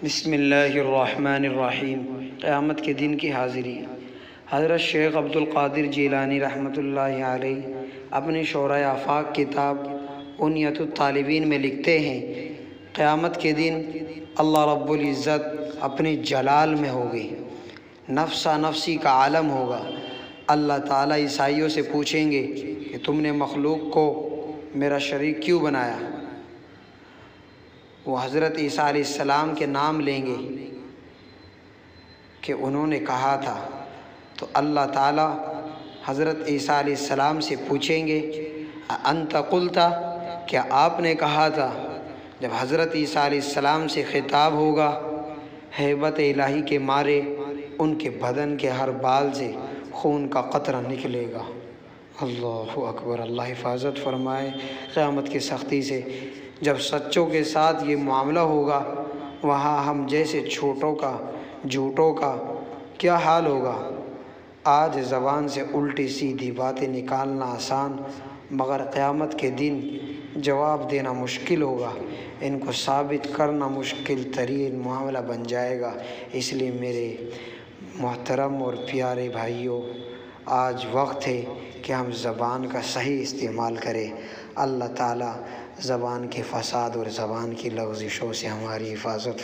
بسم اللہ الرحمن الرحیم۔ قیامت کے دن کی حاضری۔ حضرت شیخ عبد القادر جیلانی رحمۃ اللہ علیہ اپنی شورۂ آفاق کتاب انیت الطالبین میں لکھتے ہیں، قیامت کے دن اللہ رب العزت اپنے جلال میں ہوگی، نفسا نفسی کا عالم ہوگا۔ اللہ تعالیٰ عیسائیوں سے پوچھیں گے کہ تم نے مخلوق کو میرا شریک کیوں بنایا؟ وہ حضرت عیسیٰ علیہ السلام کے نام لیں گے کہ انہوں نے کہا تھا، تو اللہ تعالیٰ حضرت عیسیٰ علیہ السلام سے پوچھیں گے انت قلت، کیا آپ نے کہا تھا؟ جب حضرت عیسیٰ علیہ السلام سے خطاب ہوگا، ہیبت الہی کے مارے ان کے بدن کے ہر بال سے خون کا قطرہ نکلے گا۔ اللہ اکبر، اللہ حفاظت فرمائے قیامت کی سختی سے۔ جب سچوں کے ساتھ یہ معاملہ ہوگا، وہاں ہم جیسے چھوٹوں کا، جھوٹوں کا کیا حال ہوگا؟ آج زبان سے الٹی سیدھی باتیں نکالنا آسان، مگر قیامت کے دن جواب دینا مشکل ہوگا، ان کو ثابت کرنا مشکل ترین معاملہ بن جائے گا۔ اس لیے میرے محترم اور پیارے بھائیوں، آج وقت ہے کہ ہم زبان کا صحیح استعمال کریں۔ اللہ تعالیٰ زبان کے فساد اور زبان کی لغزشوں سے ہماری حفاظت